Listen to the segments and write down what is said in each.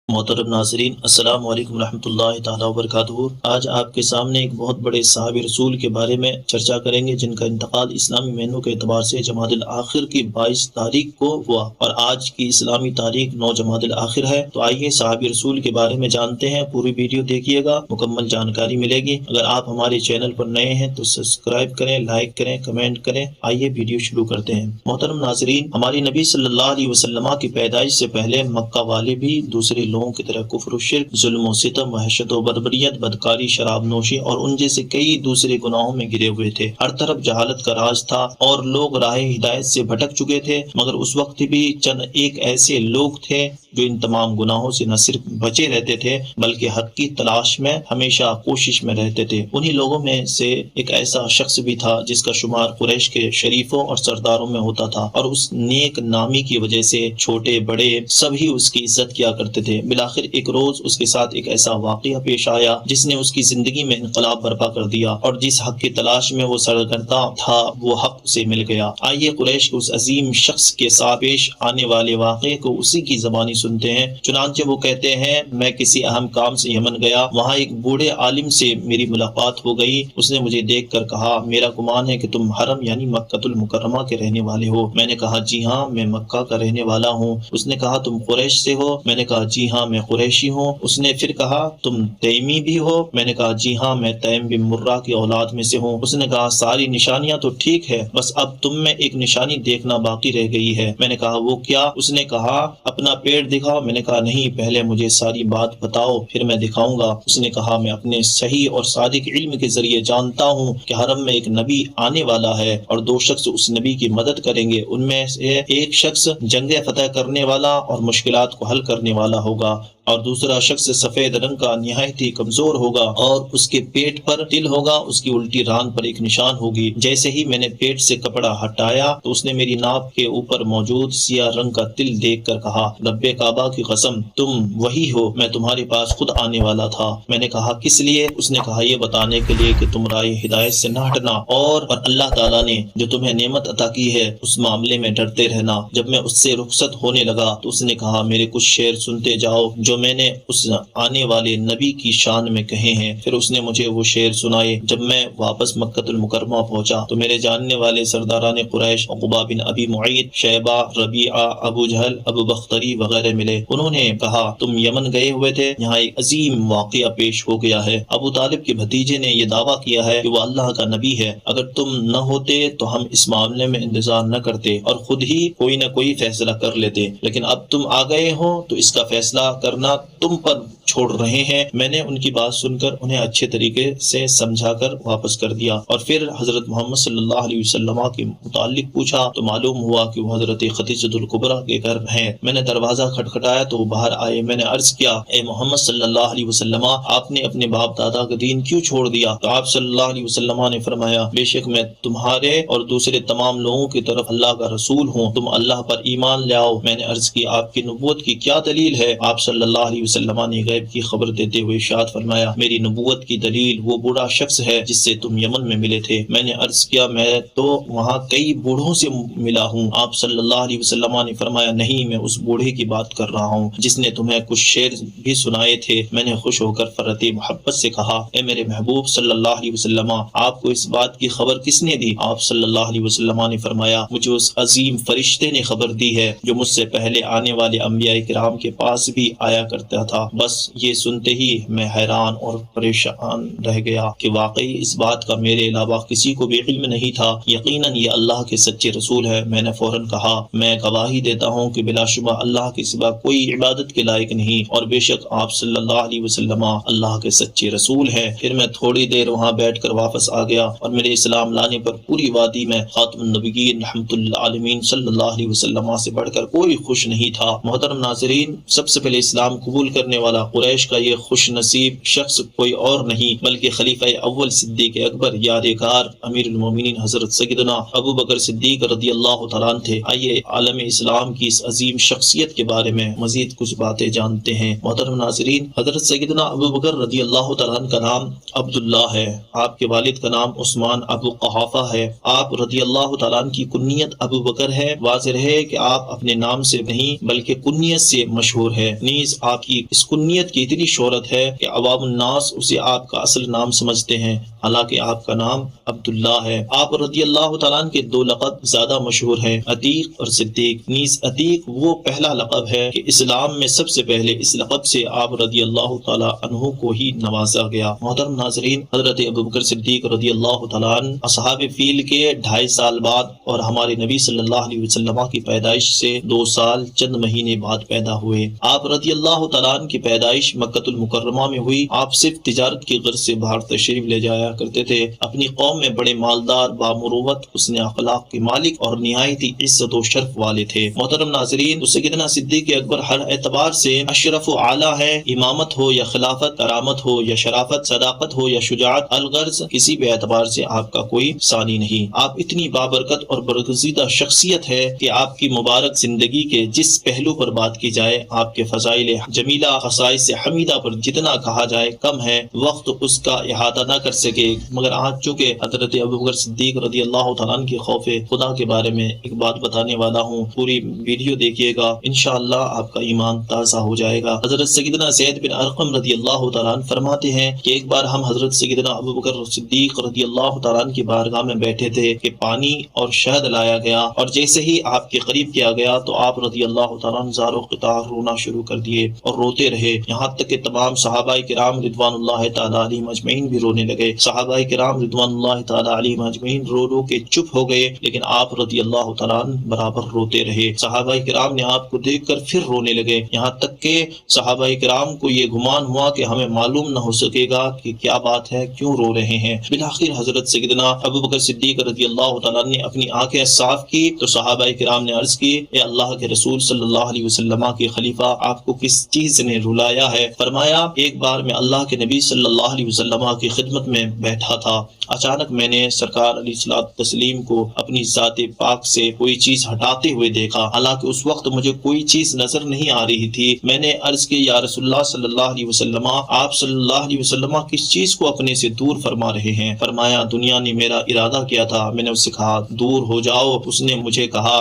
محترم ناظرین، السلام علیکم ورحمۃ اللہ تعالیٰ وبرکاتہ۔ آج آپ کے سامنے ایک بہت بڑے صحابی رسول کے بارے میں چرچا کریں گے، جن کا انتقال اسلامی مہینوں کے اعتبار سے جمادی الاخر کی 22 تاریخ کو ہوا اور آج کی اسلامی تاریخ 9 جمادی الاخر ہے۔ تو آئیے صحابی رسول کے بارے میں جانتے ہیں، پوری ویڈیو دیکھیے گا، مکمل جانکاری ملے گی۔ اگر آپ ہمارے چینل پر نئے ہیں تو سبسکرائب کریں، لائک کریں، کمنٹ کریں۔ آئیے ویڈیو شروع کرتے ہیں۔ محترم ناظرین، ہماری نبی صلی اللہ علیہ وسلم کی پیدائش سے پہلے مکہ والے بھی دوسرے لوگوں کی طرح کفر و شرک، ظلم و ستم، وحشت و بربریت، بدکاری، شراب نوشی اور ان جیسے کئی دوسرے گناہوں میں گرے ہوئے تھے۔ ہر طرف جہالت کا راج تھا اور لوگ راہ ہدایت سے بھٹک چکے تھے، مگر اس وقت بھی چند ایک ایسے لوگ تھے جو ان تمام گناہوں سے نہ صرف بچے رہتے تھے بلکہ حق کی تلاش میں ہمیشہ کوشش میں رہتے تھے۔ انہی لوگوں میں سے ایک ایسا شخص بھی تھا جس کا شمار قریش کے شریفوں اور سرداروں میں ہوتا تھا، اور اس نیک نامی کی وجہ سے چھوٹے بڑے سبھی اس کی عزت کیا کرتے تھے۔ بالآخر ایک روز اس کے ساتھ ایک ایسا واقعہ پیش آیا جس نے اس کی زندگی میں انقلاب برپا کر دیا، اور جس حق کی تلاش میں وہ سرگرداں تھا وہ حق اسے مل گیا۔ آئیے قریش کے اس عظیم شخص کے ساتھ پیش آنے والے واقعے کو اسی کی زبانی سنتے ہیں۔ چنانچہ وہ کہتے ہیں، میں کسی اہم کام سے یمن گیا، وہاں ایک بوڑھے عالم سے میری ملاقات ہو گئی۔ اس نے مجھے دیکھ کر کہا، میرا گمان ہے کہ تم حرم یعنی مکہ المکرمہ کے رہنے والے ہو۔ میں نے کہا، جی ہاں، میں مکہ کا رہنے والا ہوں۔ اس نے کہا، تم قریش سے ہو؟ میں نے کہا، جی ہاں، میں قریشی ہوں۔ اس نے پھر کہا، تم تیمی بھی ہو؟ میں نے کہا، جی ہاں، میں تیم بن مرہ کی اولاد میں سے ہوں۔ اس نے کہا، ساری نشانیاں تو ٹھیک ہے، بس اب تم میں ایک نشانی دیکھنا باقی رہ گئی ہے۔ میں نے کہا، وہ کیا؟ اس نے کہا، اپنا پیٹ دکھاؤ۔ میں نے کہا، نہیں، پہلے مجھے ساری بات بتاؤ، پھر میں دکھاؤں گا۔ اس نے کہا، میں اپنے صحیح اور صادق علم کے ذریعے جانتا ہوں کہ حرم میں ایک نبی آنے والا ہے اور دو شخص اس نبی کی مدد کریں گے۔ ان میں سے ایک شخص جنگیں فتح کرنے والا اور مشکلات کو حل کرنے والا ہوگا، اور دوسرا شخص سفید رنگ کا نہایت ہی کمزور ہوگا، اور اس کے پیٹ پر تل ہوگا، اس کی الٹی ران پر ایک نشان ہوگی۔ جیسے ہی میں نے پیٹ سے کپڑا ہٹایا تو اس نے میری ناپ کے اوپر موجود سیاہ رنگ کا تل دیکھ کر کہا، رب کعبہ کی قسم، تم وہی ہو، میں تمہارے پاس خود آنے والا تھا۔ میں نے کہا، کس لیے؟ اس نے کہا، یہ بتانے کے لیے کہ تم راہ ہدایت سے نہ ہٹنا، اور اللہ تعالیٰ نے جو تمہیں نعمت عطا کی ہے اس معاملے میں ڈرتے رہنا۔ جب میں اس سے رخصت ہونے لگا تو اس نے کہا، میرے کچھ شعر سنتے جاؤ جو میں نے اس آنے والے نبی کی شان میں کہے ہیں۔ پھر اس نے مجھے وہ شعر سنائے۔ جب میں واپس مکہ المکرمہ پہنچا تو میرے جاننے والے سرداران قریش، عقبہ بن ابی معیط، شیبہ، ربیعہ، ابو جہل، ابو بختری وغیرہ ملے۔ انہوں نے کہا، تم یمن گئے ہوئے تھے، یہاں ایک عظیم واقعہ پیش ہو گیا ہے۔ ابو طالب کے بھتیجے نے یہ دعویٰ کیا ہے کہ وہ اللہ کا نبی ہے۔ اگر تم نہ ہوتے تو ہم اس معاملے میں انتظار نہ کرتے اور خود ہی کوئی نہ کوئی فیصلہ کر لیتے، لیکن اب تم آ گئے ہو تو اس کا فیصلہ کرنا تم پر چھوڑ رہے ہیں۔ میں نے ان کی بات سن کر انہیں اچھے طریقے سے سمجھا کر واپس کر دیا، اور پھر حضرت محمد صلی اللہ علیہ وسلم کے متعلق پوچھا تو معلوم ہوا کہ وہ حضرت خدیجہ الکبریٰ کے گھر ہیں۔ میں نے دروازہ کھٹکھٹایا تو وہ باہر آئے۔ میں نے عرض کیا، اے محمد صلی اللہ علیہ وسلم، آپ نے اپنے باپ دادا کا دین کیوں چھوڑ دیا؟ تو آپ صلی اللہ علیہ وسلم نے فرمایا، بے شک میں تمہارے اور دوسرے تمام لوگوں کی طرف اللہ کا رسول ہوں، تم اللہ پر ایمان لے آؤ۔ میں نے عرض کی، آپ کی نبوت کی کیا دلیل ہے؟ آپ صلی اللہ علیہ وسلم نے غیب کی خبر دیتے ہوئے ارشاد فرمایا، میری نبوت کی دلیل وہ بوڑھا شخص ہے جس سے تم یمن میں ملے تھے۔ میں نے عرض کیا، میں تو وہاں کئی بوڑھوں سے ملا ہوں۔ آپ صلی اللہ علیہ وسلم نے فرمایا، نہیں، میں اس بوڑھے کی بات کر رہا ہوں جس نے تمہیں کچھ شعر بھی سنائے تھے۔ میں نے خوش ہو کر فرت محبت سے کہا، اے میرے محبوب صلی اللہ علیہ وسلم، آپ کو اس بات کی خبر کس نے دی؟ آپ صلی اللہ علیہ وسلم نے فرمایا، مجھے اس عظیم فرشتے نے خبر دی ہے جو مجھ سے پہلے آنے والے انبیاء کرام کے پاس بھی آیا کرتا تھا۔ بس یہ سنتے ہی میں حیران اور پریشان رہ گیا کہ واقعی اس بات کا میرے علاوہ کسی کو بھی علم نہیں تھا۔ یقیناً یہ اللہ کے سچے رسول ہے۔ میں نے فوراً کہا، میں گواہی دیتا ہوں کہ بلا شبہ اللہ کے سوا کوئی عبادت کے لائق نہیں، اور بے شک آپ صلی اللہ علیہ وسلم اللہ کے سچے رسول ہیں۔ پھر میں تھوڑی دیر وہاں بیٹھ کر واپس آ گیا، اور میرے اسلام لانے پر پوری وادی میں خاتم النبیین رحمۃ للعالمین صلی اللہ علیہ وسلم سے بڑھ کر کوئی خوش نہیں تھا۔ محترم ناظرین، سب سے پہلے اسلام قبول کرنے والا قریش کا یہ خوش نصیب شخص کوئی اور نہیں بلکہ خلیفہ اول صدیق اکبر، یادگار امیر المومنین حضرت سیدنا ابو بکر صدیق رضی اللہ تعالیٰ عنہ تھے۔ آئیے عالم اسلام کی اس عظیم شخصیت کے بارے میں مزید کچھ باتیں جانتے ہیں۔ محترم ناظرین، حضرت سیدنا ابو بکر رضی اللہ تعالیٰ عنہ کا نام عبداللہ ہے، آپ کے والد کا نام عثمان ابو قحافہ ہے، آپ رضی اللہ تعالیٰ عنہ کی کنیت ابو بکر ہے۔ واضح ہے کہ آپ اپنے نام سے نہیں بلکہ کنیت سے مشہور ہے۔ نیز آپ کی اس کنیت کی اتنی شہرت ہے کہ عوام الناس اسے آپ کا اصل نام سمجھتے ہیں، حالانکہ آپ کا نام عبداللہ ہے۔ آپ رضی اللہ تعالیٰ عنہ کے دو لقب زیادہ مشہور ہیں، عتیق اور صدیق۔ نیز عتیق وہ پہلا لقب ہے کہ اسلام میں سب سے پہلے اس لقب سے آپ رضی اللہ تعالیٰ عنہ کو ہی نوازا گیا۔ محترم ناظرین، حضرت ابوبکر صدیق رضی اللہ تعالیٰ عنہ اصحاب فیل کے 2.5 سال بعد اور ہمارے نبی صلی اللہ علیہ وسلم کی پیدائش سے 2 سال چند مہینے بعد پیدا ہوئے۔ آپ رضی اللہ تعالیٰ عنہ کی پیدائش مکہ المکرمہ میں ہوئی۔ آپ صرف تجارت کی غرض سے باہر تشریف لے جایا کرتے تھے۔ اپنی قوم میں بڑے مالدار، بامروت، حسن اخلاق کے مالک اور نہایت ہی عزت و شرف والے تھے۔ محترم ناظرین، سیدنا صدیق اکبر ہر اعتبار سے اشرف و اعلیٰ ہے۔ امامت ہو یا خلافت، کرامت ہو یا شرافت، صداقت ہو یا شجاعت، الغرض کسی بھی اعتبار سے آپ کا کوئی ثانی نہیں۔ آپ اتنی بابرکت اور برگزیدہ شخصیت ہے کہ آپ کی مبارک زندگی کے جس پہلو پر بات کی جائے، آپ کے فضائل جمیلہ، خصائص حمیدہ پر جتنا کہا جائے کم ہے، وقت اس کا احاطہ نہ کر سکے۔ مگر آج چونکہ حضرت ابوبکر صدیق رضی اللہ تعالیٰ عنہ کے خوف خدا کے بارے میں ایک بات بتانے والا ہوں، پوری ویڈیو دیکھیے گا، انشاءاللہ آپ کا ایمان تازہ ہو جائے گا۔ حضرت سیدنا زید بن ارقم رضی اللہ تعالیٰ عنہ فرماتے ہیں کہ ایک بار ہم حضرت سیدنا ابوبکر صدیق رضی اللہ تعالیٰ عنہ کی بارگاہ میں بیٹھے تھے کہ پانی اور شہد لایا گیا، اور جیسے ہی آپ کے قریب کیا گیا تو آپ رضی اللہ تعالیٰ عنہ زار و قطار رونا شروع کر دیے اور روتے رہے، یہاں تک کہ تمام صحابہ کرام رضوان اللہ تعالی علیہم اجمعین بھی رونے لگے۔ صحابہ کرام رضوان اللہ تعالی علیہم اجمعین رو رو کے چپ ہو گئے، لیکن آپ رضی اللہ تعالیٰ عنہ برابر روتے رہے۔ صحابہ کرام نے آپ کو دیکھ کر پھر رونے لگے، یہاں تک کہ صحابہ کرام کو یہ گمان ہوا کہ ہمیں معلوم نہ ہو سکے گا کہ کیا بات ہے، کیوں رو رہے ہیں۔ بالآخر حضرت سیدنا ابوبکر صدیق رضی اللہ تعالیٰ نے اپنی آنکھیں صاف کی تو صحابہ کرام نے عرض کی، اے اللہ کے رسول صلی اللہ علیہ وسلم کے خلیفہ، آپ کو کس چیز نے رلایا ہے؟ فرمایا، ایک بار میں اللہ کے نبی صلی اللہ علیہ وسلم کی خدمت میں بیٹھا تھا، اچانک میں نے سرکار علیہ الصلوۃ والتسلیم کو اپنی ذات پاک سے کوئی چیز ہٹاتے ہوئے دیکھا، حالانکہ اس وقت مجھے کوئی چیز نظر نہیں آ رہی تھی۔ میں نے عرض کی، یا رسول اللہ صلی اللہ علیہ وسلم، آپ صلی اللہ علیہ وسلم کس چیز کو اپنے سے دور فرما رہے ہیں؟ فرمایا، دنیا نے میرا ارادہ کیا تھا، میں نے اس سے کہا دور ہو جاؤ، اس نے مجھے کہا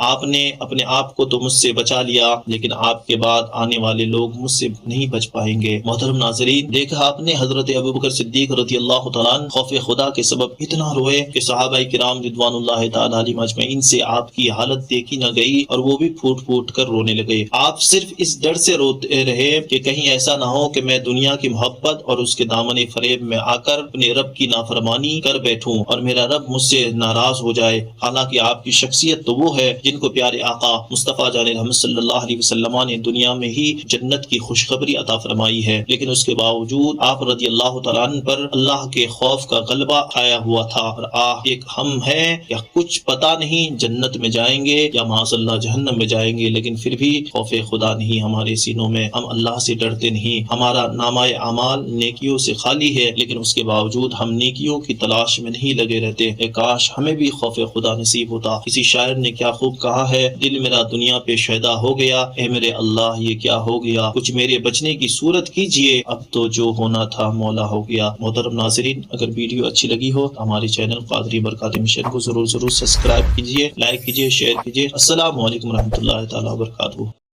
آپ نے اپنے آپ کو تو مجھ سے بچا لیا، لیکن آپ کے بعد آنے والے لوگ مجھ سے نہیں بچ پائیں گے۔ محترم ناظرین، دیکھا آپ نے حضرت ابوبکر صدیق رضی اللہ تعالیٰ عنہ خوف خدا کے سبب اتنا روئے کہ صحابہ کرام رضوان اللہ تعالیٰ علیہم اجمعین سے آپ کی حالت دیکھی نہ گئی اور وہ بھی پھوٹ پھوٹ کر رونے لگے۔ آپ صرف اس ڈر سے روتے رہے کہ کہیں ایسا نہ ہو کہ میں دنیا کی محبت اور اس کے دامن فریب میں آ کر اپنے رب کی نافرمانی کر بیٹھوں اور میرا رب مجھ سے ناراض ہو جائے۔ حالانکہ آپ کی شخصیت تو وہ ہے جن کو پیارے آقا مصطفیٰ جان رحمت صلی اللہ علیہ وسلم نے دنیا میں ہی جنت کی خوشخبری عطا فرمائی ہے، لیکن اس کے باوجود آپ رضی اللہ تعالیٰ عنہ پر اللہ کے خوف کا غلبہ آیا ہوا تھا، اور ایک ہم ہے کہ کچھ پتا نہیں جنت میں جائیں گے یا معاذ اللہ جہنم میں جائیں گے، لیکن پھر بھی خوف خدا نہیں ہمارے سینوں میں، ہم اللہ سے ڈرتے نہیں۔ ہمارا نامہ اعمال نیکیوں سے خالی ہے، لیکن اس کے باوجود ہم نیکیوں کی تلاش میں نہیں لگے رہتے۔ اے کاش ہمیں بھی خوف خدا نصیب ہوتا۔ کسی شاعر نے کیا خوب کہا ہے، دل میرا دنیا پہ شیدا ہو گیا، اے میرے اللہ یہ کیا ہو گیا، کچھ میرے بچنے کی صورت کیجئے، اب تو جو ہونا تھا مولا ہو گیا۔ محترم ناظرین، اگر ویڈیو اچھی لگی ہو تو ہمارے چینل قادری برکات مشن کو ضرور سبسکرائب کیجئے، لائک کیجئے، شیئر کیجئے۔ السلام علیکم ورحمۃ اللہ تعالی وبرکاتہ۔